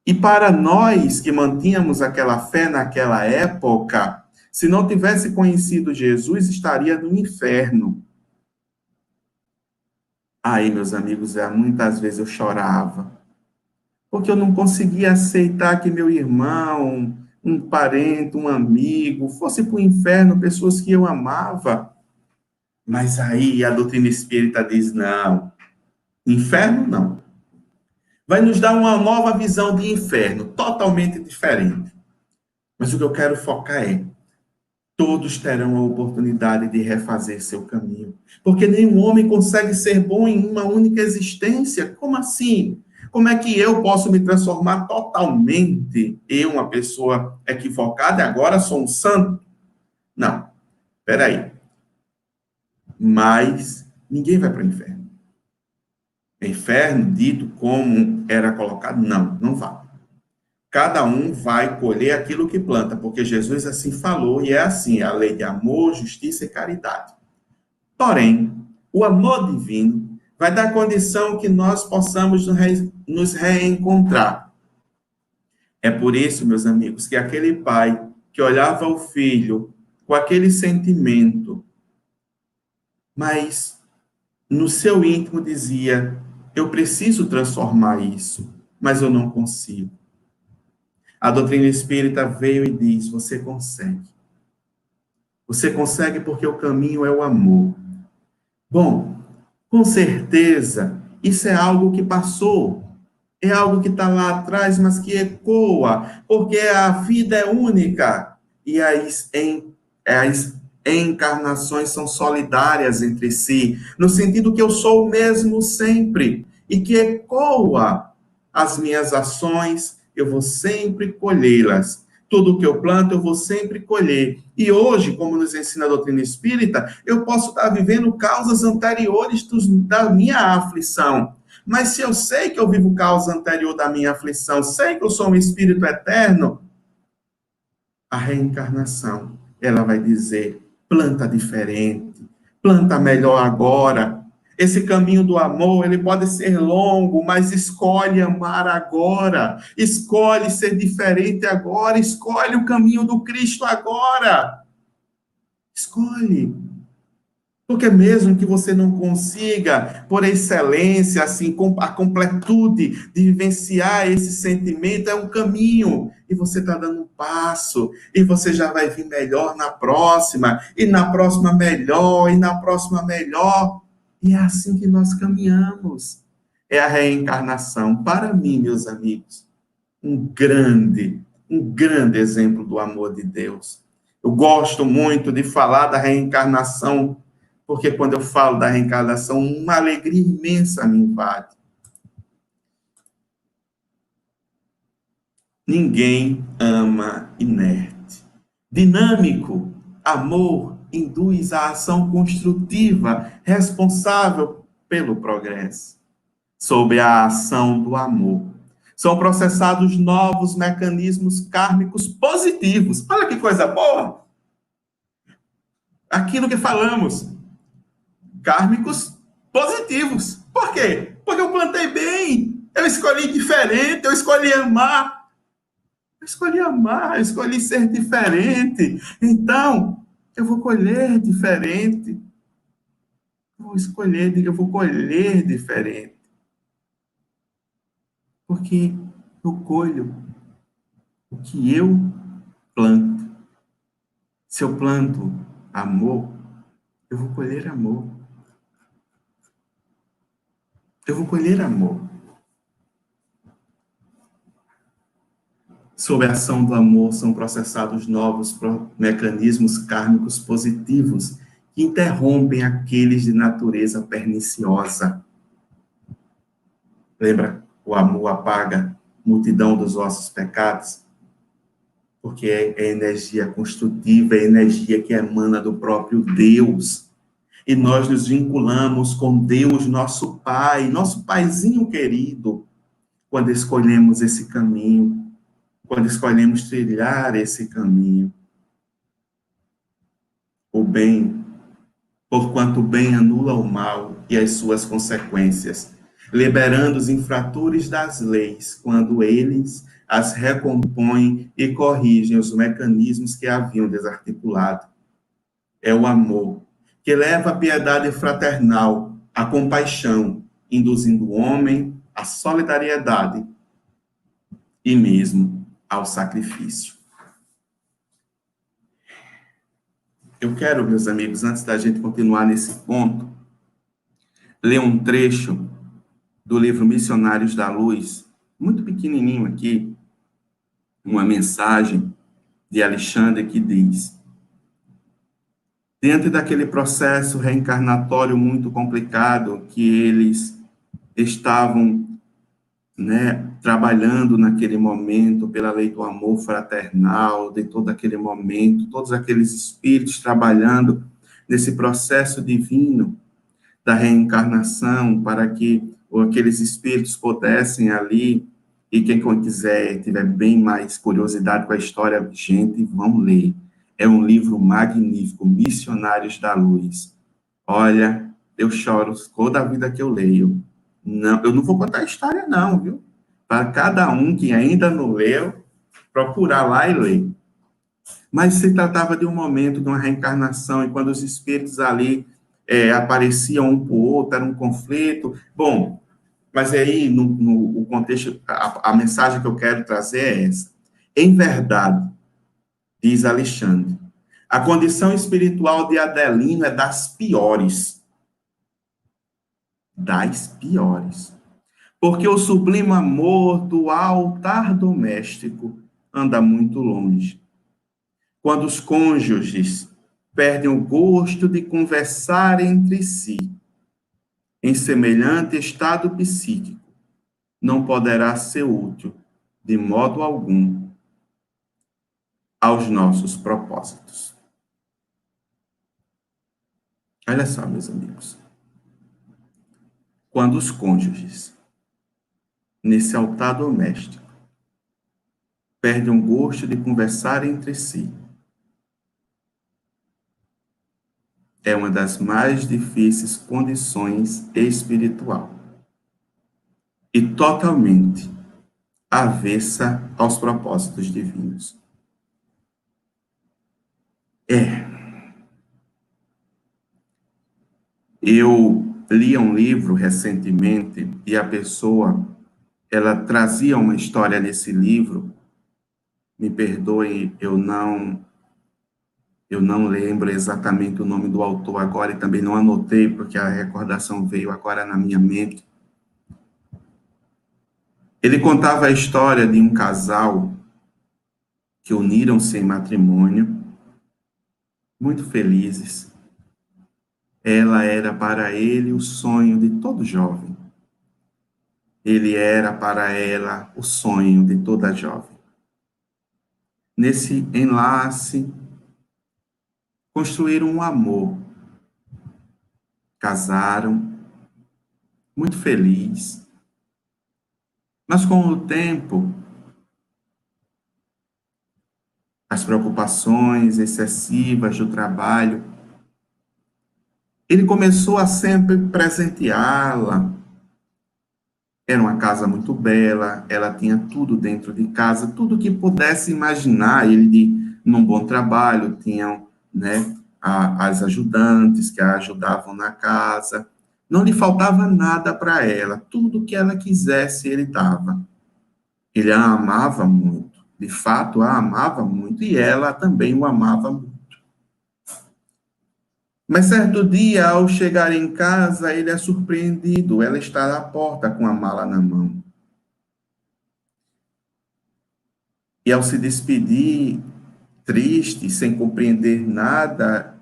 E para nós que mantínhamos aquela fé naquela época, se não tivesse conhecido Jesus, estaria no inferno. Aí, meus amigos, muitas vezes eu chorava, porque eu não conseguia aceitar que meu irmão, um parente, um amigo, fosse para o inferno, pessoas que eu amava. Mas aí a doutrina espírita diz, não, inferno não. Vai nos dar uma nova visão de inferno, totalmente diferente. Mas o que eu quero focar é, todos terão a oportunidade de refazer seu caminho. Porque nenhum homem consegue ser bom em uma única existência. Como assim? Como é que eu posso me transformar totalmente? Eu, uma pessoa equivocada, e agora sou um santo? Não, peraí. Mas ninguém vai para o inferno. O inferno, dito como era colocado, não vai. Cada um vai colher aquilo que planta, porque Jesus assim falou, e é assim, a lei de amor, justiça e caridade. Porém, o amor divino vai dar condição que nós possamos nos reencontrar. É por isso, meus amigos, que aquele pai que olhava o filho com aquele sentimento, mas no seu íntimo dizia, eu preciso transformar isso, mas eu não consigo. A doutrina espírita veio e diz, você consegue. Você consegue porque o caminho é o amor. Bom, com certeza, isso é algo que passou, é algo que está lá atrás, mas que ecoa, porque a vida é única e as encarnações são solidárias entre si, no sentido que eu sou o mesmo sempre e que ecoa as minhas ações, eu vou sempre colhê-las. Tudo que eu planto, eu vou sempre colher. E hoje, como nos ensina a doutrina espírita, eu posso estar vivendo causas anteriores da minha aflição. Mas se eu sei que eu vivo causa anterior da minha aflição, sei que eu sou um espírito eterno, a reencarnação, ela vai dizer, planta diferente, planta melhor agora. Esse caminho do amor, ele pode ser longo, mas escolhe amar agora, escolhe ser diferente agora, escolhe o caminho do Cristo agora. Escolhe. Porque mesmo que você não consiga, por excelência, assim, a completude de vivenciar esse sentimento, é um caminho. E você está dando um passo. E você já vai vir melhor na próxima. E na próxima melhor. E na próxima melhor. E é assim que nós caminhamos. É a reencarnação. Para mim, meus amigos, um grande exemplo do amor de Deus. Eu gosto muito de falar da reencarnação, porque quando eu falo da reencarnação, uma alegria imensa me invade. Ninguém ama inerte. Dinâmico, amor induz a ação construtiva, responsável pelo progresso. Sob a ação do amor, são processados novos mecanismos kármicos positivos. Olha que coisa boa! Aquilo que falamos. Kármicos positivos. Por quê? Porque eu plantei bem, eu escolhi diferente, eu escolhi amar. Eu escolhi ser diferente. Então, eu vou colher diferente. Eu vou colher diferente. Porque eu colho o que eu planto. Se eu planto amor, eu vou colher amor. Eu vou colher amor. Sob a ação do amor, são processados novos mecanismos kármicos positivos que interrompem aqueles de natureza perniciosa. Lembra? O amor apaga multidão dos vossos pecados, porque é energia construtiva, é energia que emana do próprio Deus. E nós nos vinculamos com Deus, nosso Pai, nosso Paizinho querido, quando escolhemos esse caminho, quando escolhemos trilhar esse caminho. O bem, porquanto o bem anula o mal e as suas consequências, liberando os infratores das leis, quando eles as recompõem e corrigem os mecanismos que haviam desarticulado. É o amor, que leva a piedade fraternal, a compaixão, induzindo o homem à solidariedade e mesmo ao sacrifício. Eu quero, meus amigos, antes da gente continuar nesse ponto, ler um trecho do livro Missionários da Luz, muito pequenininho aqui, uma mensagem de Alexandre que diz: Diante daquele processo reencarnatório muito complicado que eles estavam, né, trabalhando naquele momento pela lei do amor fraternal, de todo aquele momento, todos aqueles espíritos trabalhando nesse processo divino da reencarnação para que aqueles espíritos pudessem ali, e quem quiser, tiver bem mais curiosidade com a história, gente, vão ler. É um livro magnífico, Missionários da Luz. Olha, eu choro toda a vida que eu leio. Não, eu não vou contar a história, não, viu? Para cada um que ainda não leu, procurar lá e ler. Mas se tratava de um momento, de uma reencarnação, e quando os espíritos ali apareciam um para o outro, era um conflito. Bom, mas aí, no contexto, a mensagem que eu quero trazer é essa. Em verdade, diz Alexandre, a condição espiritual de Adelino é das piores. Das piores. Porque o sublime amor do altar doméstico anda muito longe. Quando os cônjuges perdem o gosto de conversar entre si, em semelhante estado psíquico, não poderá ser útil, de modo algum, aos nossos propósitos. Olha só, meus amigos. Quando os cônjuges, nesse altar doméstico, perdem o gosto de conversar entre si, é uma das mais difíceis condições espiritual e totalmente avessa aos propósitos divinos. Eu li um livro recentemente e a pessoa, ela trazia uma história nesse livro, me perdoe, eu não lembro exatamente o nome do autor agora e também não anotei, porque a recordação veio agora na minha mente. Ele contava a história de um casal que uniram-se em matrimônio, muito felizes. Ela era para ele o sonho de todo jovem. Ele era para ela o sonho de toda jovem. Nesse enlace, construíram um amor. Casaram, muito feliz. Mas com o tempo, as preocupações excessivas do trabalho, ele começou a sempre presenteá-la. Era uma casa muito bela, ela tinha tudo dentro de casa, tudo que pudesse imaginar. Ele, num bom trabalho, tinham, né, as ajudantes que a ajudavam na casa. Não lhe faltava nada para ela, tudo que ela quisesse ele dava. Ele a amava muito, de fato a amava muito, e ela também o amava muito. Mas certo dia, ao chegar em casa, ele é surpreendido, ela está à porta com a mala na mão. E ao se despedir, triste, sem compreender nada,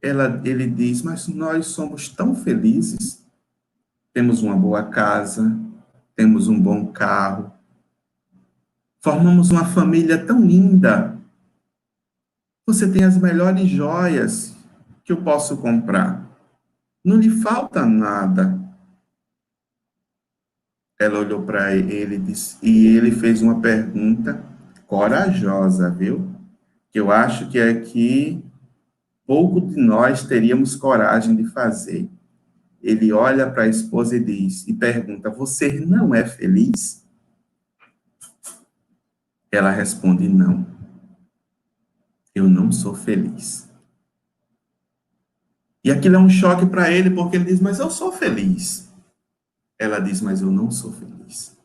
ele diz, mas nós somos tão felizes, temos uma boa casa, temos um bom carro, formamos uma família tão linda, você tem as melhores joias que eu posso comprar, não lhe falta nada. Ela olhou para ele e ele fez uma pergunta corajosa, viu? Que eu acho que aqui pouco de nós teríamos coragem de fazer. Ele olha para a esposa e diz, e pergunta, você não é feliz? Ela responde, não, eu não sou feliz. E aquilo é um choque para ele, porque ele diz, mas eu sou feliz. Ela diz, mas eu não sou feliz.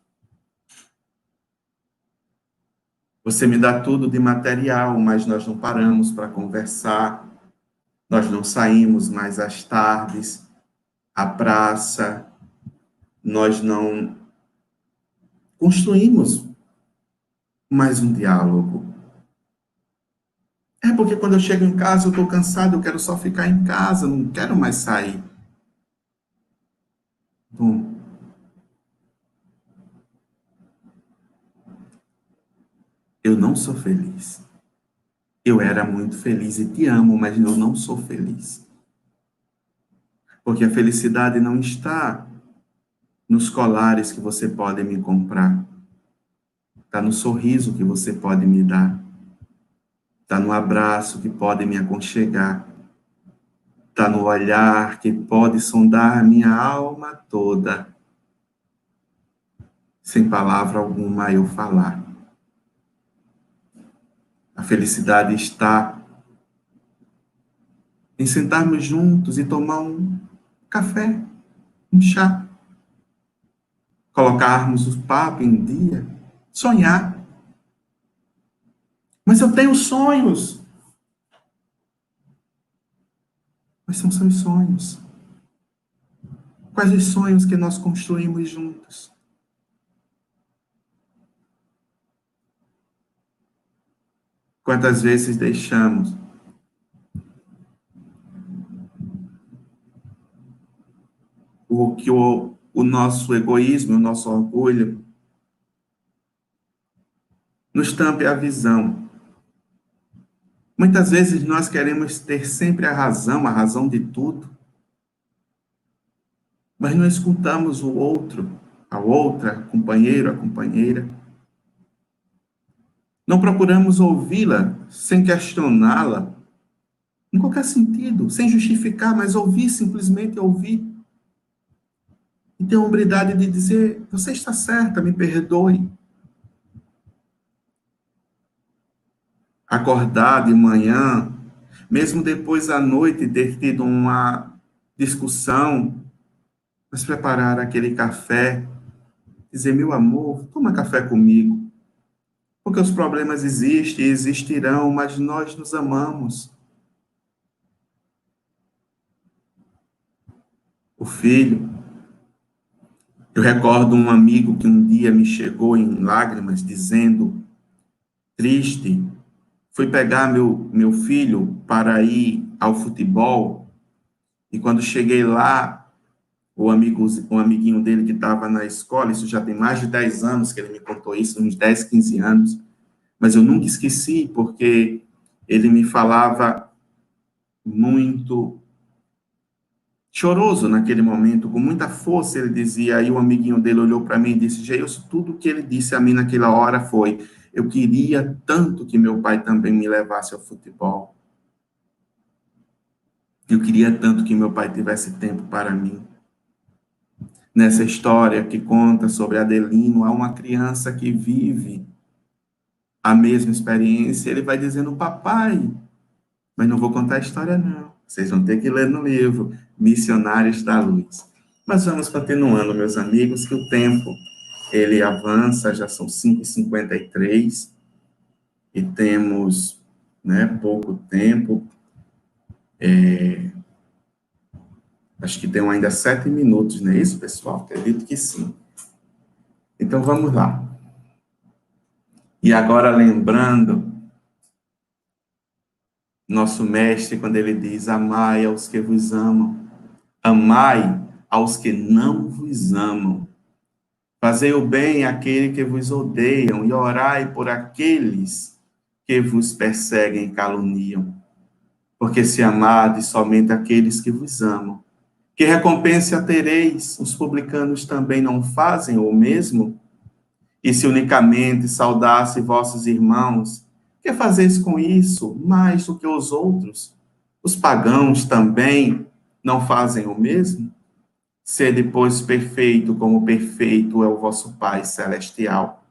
Você me dá tudo de material, mas nós não paramos para conversar, nós não saímos mais às tardes, à praça, nós não construímos mais um diálogo. É porque quando eu chego em casa eu estou cansado, eu quero só ficar em casa, não quero mais sair. Bom, eu não sou feliz. Eu era muito feliz e te amo, mas eu não sou feliz. Porque a felicidade não está nos colares que você pode me comprar. Está no sorriso que você pode me dar. Está no abraço que pode me aconchegar. Está no olhar que pode sondar a minha alma toda, sem palavra alguma eu falar. A felicidade está em sentarmos juntos e tomar um café, um chá, colocarmos o papo em dia, sonhar. Mas eu tenho sonhos. Mas são seus sonhos. Quais os sonhos que nós construímos juntos? Quantas vezes deixamos o nosso egoísmo, o nosso orgulho, nos tampe a visão. Muitas vezes nós queremos ter sempre a razão de tudo, mas não escutamos o outro, a outra, o companheiro, a companheira. Não procuramos ouvi-la sem questioná-la, em qualquer sentido, sem justificar, mas ouvir, simplesmente ouvir. E ter a hombridade de dizer, você está certa, me perdoe. Acordar de manhã, mesmo depois à noite ter tido uma discussão, mas preparar aquele café, dizer, meu amor, toma café comigo, porque os problemas existem e existirão, mas nós nos amamos. O filho, eu recordo um amigo que um dia me chegou em lágrimas, dizendo, triste, fui pegar meu filho para ir ao futebol, e quando cheguei lá, o amiguinho dele que estava na escola, isso já tem mais de 10 anos que ele me contou isso, uns 10, 15 anos, mas eu nunca esqueci, porque ele me falava muito choroso naquele momento, com muita força ele dizia, aí o amiguinho dele olhou para mim e disse, Geilson, tudo que ele disse a mim naquela hora foi, eu queria tanto que meu pai também me levasse ao futebol. Eu queria tanto que meu pai tivesse tempo para mim. Nessa história que conta sobre Adelino, há uma criança que vive a mesma experiência, ele vai dizendo, papai, mas não vou contar a história não, vocês vão ter que ler no livro, Missionários da Luz. Mas vamos continuando, meus amigos, que o tempo, ele avança, já são 5h53, e temos, pouco tempo, acho que tem ainda 7 minutos, não é isso, pessoal? Acredito que sim. Então, vamos lá. E agora, lembrando, nosso mestre, quando ele diz, amai aos que vos amam, amai aos que não vos amam, fazei o bem àquele que vos odeiam, e orai por aqueles que vos perseguem e caluniam. Porque se amardes somente aqueles que vos amam, que recompensa tereis? Os publicanos também não fazem o mesmo? E se unicamente saudasse vossos irmãos, que fazeis com isso mais do que os outros? Os pagãos também não fazem o mesmo? Sede, pois, perfeito, como perfeito é o vosso Pai Celestial.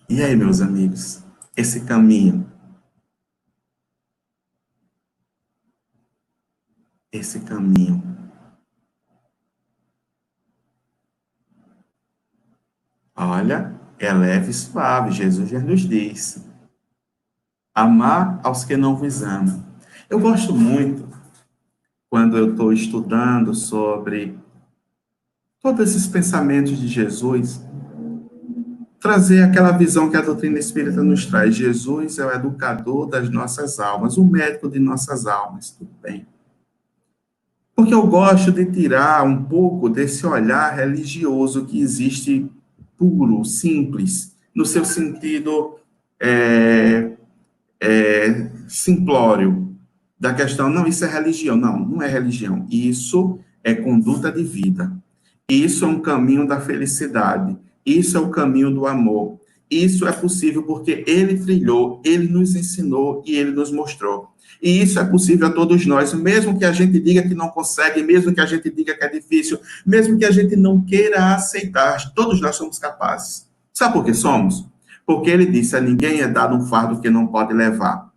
E aí, meus amigos, esse caminho, olha, é leve e suave, Jesus já nos disse. Amar aos que não vos amam. Eu gosto muito, quando eu estou estudando sobre todos esses pensamentos de Jesus, trazer aquela visão que a doutrina espírita nos traz. Jesus é o educador das nossas almas, o médico de nossas almas, tudo bem. Porque eu gosto de tirar um pouco desse olhar religioso que existe puro, simples, no seu sentido simplório, da questão, não, isso é religião. Não, não é religião. Isso é conduta de vida. Isso é um caminho da felicidade. Isso é o caminho do amor. Isso é possível porque ele trilhou, ele nos ensinou e ele nos mostrou. E isso é possível a todos nós, mesmo que a gente diga que não consegue, mesmo que a gente diga que é difícil, mesmo que a gente não queira aceitar, todos nós somos capazes. Sabe por que somos? Porque ele disse, a ninguém é dado um fardo que não pode levar.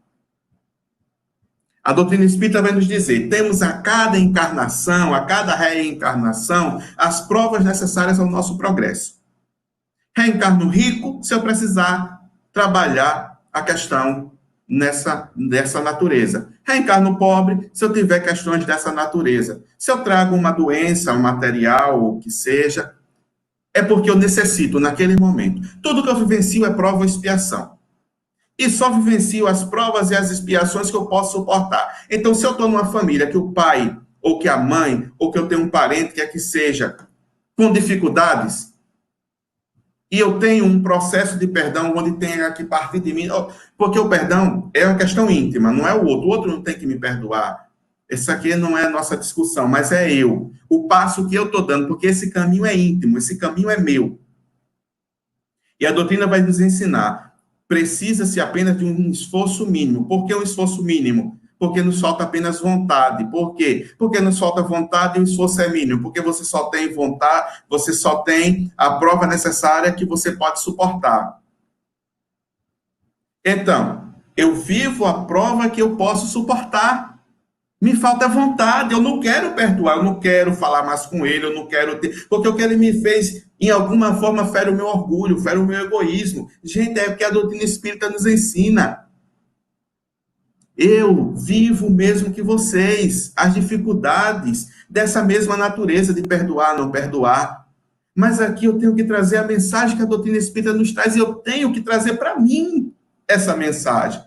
A doutrina espírita vai nos dizer, temos a cada encarnação, a cada reencarnação, as provas necessárias ao nosso progresso. Reencarno rico, se eu precisar trabalhar a questão dessa natureza. Reencarno pobre, se eu tiver questões dessa natureza. Se eu trago uma doença, um material, o que seja, é porque eu necessito naquele momento. Tudo que eu vivencio é prova ou expiação. E só vivencio as provas e as expiações que eu posso suportar. Então, se eu estou numa família que o pai, ou que a mãe, ou que eu tenho um parente, quer que seja, com dificuldades, e eu tenho um processo de perdão onde tem que partir de mim, porque o perdão é uma questão íntima, não é o outro não tem que me perdoar. Essa aqui não é a nossa discussão, mas é eu. O passo que eu estou dando, porque esse caminho é íntimo, esse caminho é meu. E a doutrina vai nos ensinar, precisa-se apenas de um esforço mínimo. Por que um esforço mínimo? Porque nos falta apenas vontade. Por quê? Porque nos falta vontade e o esforço é mínimo. Porque você só tem vontade, você só tem a prova necessária que você pode suportar. Então, eu vivo a prova que eu posso suportar. Me falta vontade, eu não quero perdoar, eu não quero falar mais com ele, eu não quero ter, porque o que ele me fez, em alguma forma, fere o meu orgulho, fere o meu egoísmo. Gente, é o que a doutrina espírita nos ensina. Eu vivo mesmo que vocês, as dificuldades dessa mesma natureza de perdoar, não perdoar. Mas aqui eu tenho que trazer a mensagem que a doutrina espírita nos traz e eu tenho que trazer para mim essa mensagem.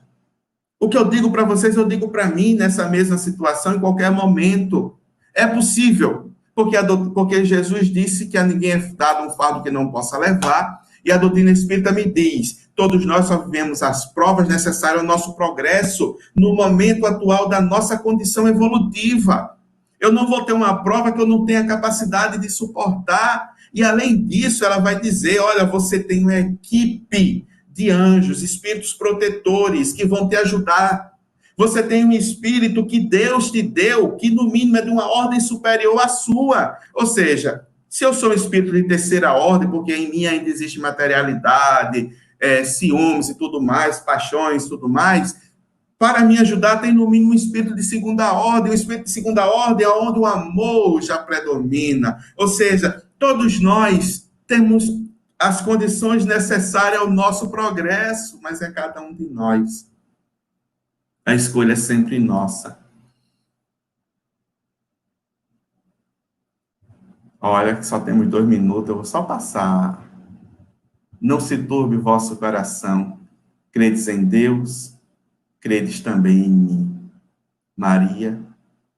O que eu digo para vocês, eu digo para mim nessa mesma situação, em qualquer momento. É possível, porque Jesus disse que a ninguém é dado um fardo que não possa levar, e a doutrina espírita me diz, todos nós só vivemos as provas necessárias ao nosso progresso no momento atual da nossa condição evolutiva. Eu não vou ter uma prova que eu não tenha capacidade de suportar, e além disso, ela vai dizer, olha, você tem uma equipe de anjos, espíritos protetores que vão te ajudar. Você tem um espírito que Deus te deu, que no mínimo é de uma ordem superior à sua. Ou seja, se eu sou um espírito de terceira ordem, porque em mim ainda existe materialidade, ciúmes e tudo mais, paixões e tudo mais, para me ajudar tem no mínimo um espírito de segunda ordem. O espírito de segunda ordem é onde o amor já predomina. Ou seja, todos nós temos as condições necessárias ao nosso progresso, mas é cada um de nós. A escolha é sempre nossa. Olha, que só temos 2 minutos, eu vou só passar. Não se turbe o vosso coração. Credes em Deus, credes também em mim. Maria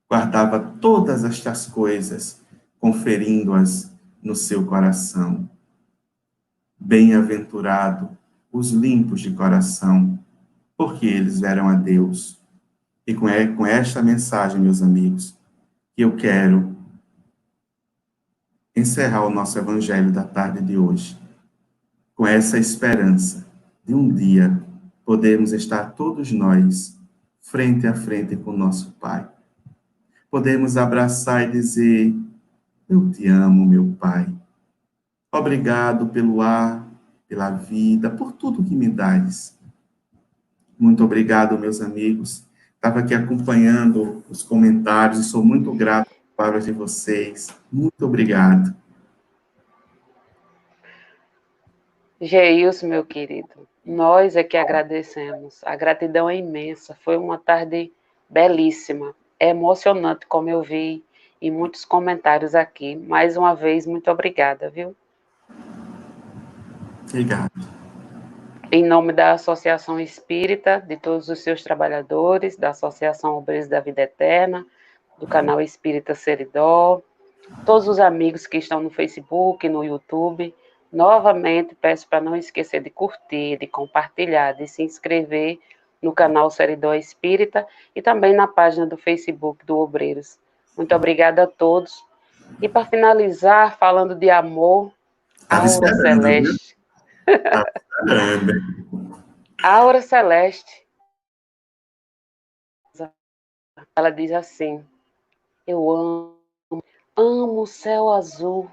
guardava todas estas coisas, conferindo-as no seu coração. Bem-aventurado os limpos de coração, porque eles verão a Deus. E com esta mensagem, meus amigos, que eu quero encerrar o nosso evangelho da tarde de hoje, com essa esperança de um dia podermos estar todos nós frente a frente com o nosso Pai. Podemos abraçar e dizer, eu te amo, meu Pai. Obrigado pelo ar, pela vida, por tudo que me dás. Muito obrigado, meus amigos. Estava aqui acompanhando os comentários e sou muito grato pelas palavras de vocês. Muito obrigado. Geilson, meu querido, nós é que agradecemos. A gratidão é imensa. Foi uma tarde belíssima. É emocionante, como eu vi em muitos comentários aqui. Mais uma vez, muito obrigada, viu? Obrigado. Em nome da Associação Espírita, de todos os seus trabalhadores, da Associação Obreiros da Vida Eterna, do canal Espírita Seridó, todos os amigos que estão no Facebook, no YouTube, novamente peço para não esquecer de curtir, de compartilhar, de se inscrever no canal Seridó Espírita e também na página do Facebook do Obreiros. Muito obrigada a todos. E para finalizar, falando de amor, Estava Aura esperando, viu? Celeste. Estava esperando. Aura Celeste, ela diz assim: eu amo o céu azul,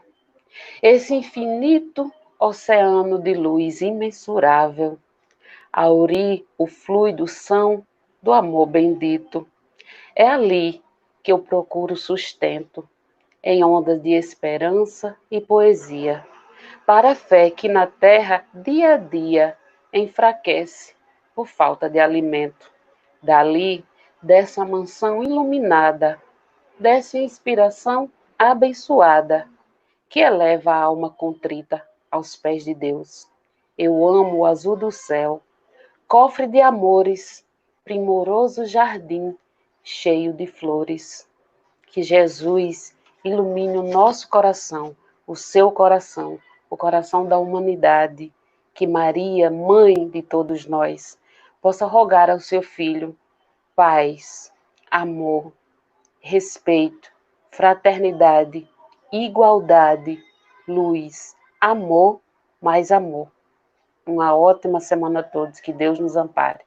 esse infinito oceano de luz imensurável. Auri, o fluido são do amor bendito. É ali que eu procuro sustento, em ondas de esperança e poesia, para a fé que na terra, dia a dia, enfraquece por falta de alimento. Dali, dessa mansão iluminada, desce a inspiração abençoada, que eleva a alma contrita aos pés de Deus. Eu amo o azul do céu, cofre de amores, primoroso jardim, cheio de flores. Que Jesus ilumine o nosso coração, o seu coração, o coração da humanidade. Que Maria, mãe de todos nós, possa rogar ao seu filho paz, amor, respeito, fraternidade, igualdade, luz, amor, mais amor. Uma ótima semana a todos. Que Deus nos ampare.